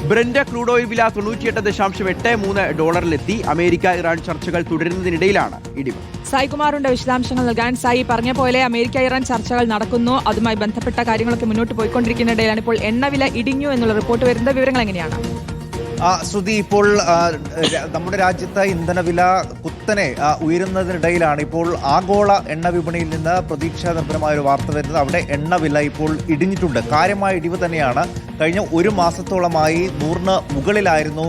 Brent crude oil വില $98.83 America Iran ചർച്ചകൾ തുടരുന്നതിനിടയിലാണ് ഇടിവ്. സായികുമാറിന്റെ വിശദാംശങ്ങൾ നൽകാൻ. സായി പറഞ്ഞ പോലെ അമേരിക്ക ഇറാൻ ചർച്ചകൾ നടക്കുന്നു. അതുമായി ബന്ധപ്പെട്ട കാര്യങ്ങളൊക്കെ മുന്നോട്ട് പോയിക്കൊണ്ടിരിക്കുന്നതിനിടയിലാണ് ഇപ്പോൾ എണ്ണവില ഇടിഞ്ഞു എന്നുള്ള റിപ്പോർട്ട് വരുന്ന വിവരങ്ങൾ എങ്ങനെയാണ്? ശ്രുതി, ഇപ്പോൾ നമ്മുടെ രാജ്യത്ത് ഇന്ധനവില കുത്തനെ ഉയരുന്നതിനിടയിലാണ് ഇപ്പോൾ ആഗോള എണ്ണ വിപണിയിൽ നിന്ന് പ്രതീക്ഷാ നിർഭരമായ ഒരു വാർത്ത വരുന്നത്. അവിടെ എണ്ണവില ഇപ്പോൾ ഇടിഞ്ഞിട്ടുണ്ട്. കാര്യമായ ഇടിവ് തന്നെയാണ്. കഴിഞ്ഞ ഒരു മാസത്തോളമായി 100-ന് മുകളിലായിരുന്നു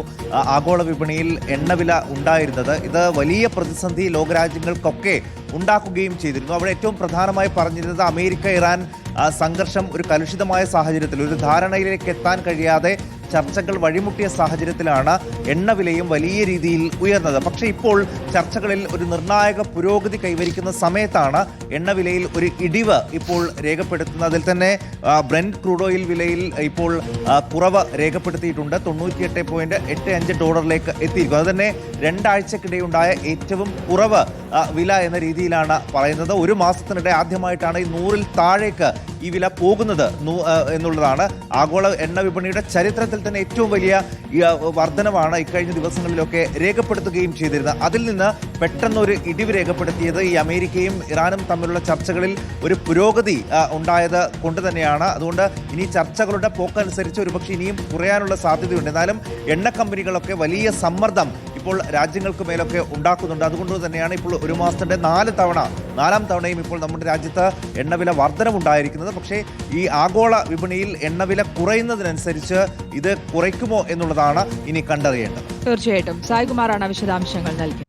ആഗോള വിപണിയിൽ എണ്ണവില ഉണ്ടായിരുന്നത്. ഇത് വലിയ പ്രതിസന്ധി ലോകരാജ്യങ്ങൾക്കൊക്കെ ഉണ്ടാക്കുകയും ചെയ്തിരുന്നു. അവിടെ ഏറ്റവും പ്രധാനമായി പറഞ്ഞിരുന്നത് അമേരിക്ക ഇറാൻ സംഘർഷം ഒരു കലുഷിതമായ സാഹചര്യത്തിൽ, ഒരു ധാരണയിലേക്ക് എത്താൻ കഴിയാതെ ചർച്ചകൾ വഴിമുട്ടിയ സാഹചര്യത്തിലാണ് എണ്ണവിലയും വലിയ രീതിയിൽ ഉയർന്നത്. പക്ഷേ ഇപ്പോൾ ചർച്ചകളിൽ ഒരു നിർണായക പുരോഗതി കൈവരിക്കുന്ന സമയത്താണ് എണ്ണവിലയിൽ ഒരു ഇടിവ് ഇപ്പോൾ രേഖപ്പെടുത്തുന്നത്. അതിൽ തന്നെ ബ്രന്റ് ക്രൂഡ് ഓയിൽ വിലയിൽ ഇപ്പോൾ കുറവ് രേഖപ്പെടുത്തിയിട്ടുണ്ട്. $98.85 എത്തിയിരിക്കും. അത് തന്നെ 2 ആഴ്ചക്കിടെയുണ്ടായ ഏറ്റവും കുറവ് വില എന്ന രീതിയിലാണ് പറയുന്നത്. ഒരു മാസത്തിനിടെ ആദ്യമായിട്ടാണ് ഈ 100-ൽ താഴേക്ക് ഈ വില പോകുന്നത് എന്നുള്ളതാണ്. ആഗോള എണ്ണ വിപണിയുടെ ചരിത്രത്തിൽ തന്നെ ഏറ്റവും വലിയ വർധനവാണ് ഇക്കഴിഞ്ഞ ദിവസങ്ങളിലൊക്കെ രേഖപ്പെടുത്തുകയും ചെയ്തിരുന്നത്. അതിൽ നിന്ന് പെട്ടെന്നൊരു ഇടിവ് രേഖപ്പെടുത്തിയത് ഈ അമേരിക്കയും ഇറാനും തമ്മിലുള്ള ചർച്ചകളിൽ ഒരു പുരോഗതി ഉണ്ടായത് കൊണ്ട് തന്നെയാണ്. അതുകൊണ്ട് ഇനി ചർച്ചകളുടെ പോക്കനുസരിച്ച് ഒരുപക്ഷെ ഇനിയും കുറയാനുള്ള സാധ്യതയുണ്ട്. എന്നാലും എണ്ണ കമ്പനികളൊക്കെ വലിയ സമ്മർദ്ദം ഇപ്പോൾ രാജ്യങ്ങൾക്ക് മേലൊക്കെ ഉണ്ടാക്കുന്നുണ്ട്. അതുകൊണ്ട് തന്നെയാണ് ഇപ്പോൾ ഒരു മാസത്തിൻ്റെ 4 തവണയും ഇപ്പോൾ നമ്മുടെ രാജ്യത്ത് എണ്ണവില വർധനമുണ്ടായിരിക്കുന്നത്. പക്ഷേ ഈ ആഗോള വിപണിയിൽ എണ്ണവില കുറയുന്നതിനനുസരിച്ച് ഇത് കുറയ്ക്കുമോ എന്നുള്ളതാണ് ഇനി കണ്ടറിയേണ്ടത്. തീർച്ചയായിട്ടും സായികുമാറാണ് വിശദാംശങ്ങൾ നൽകി.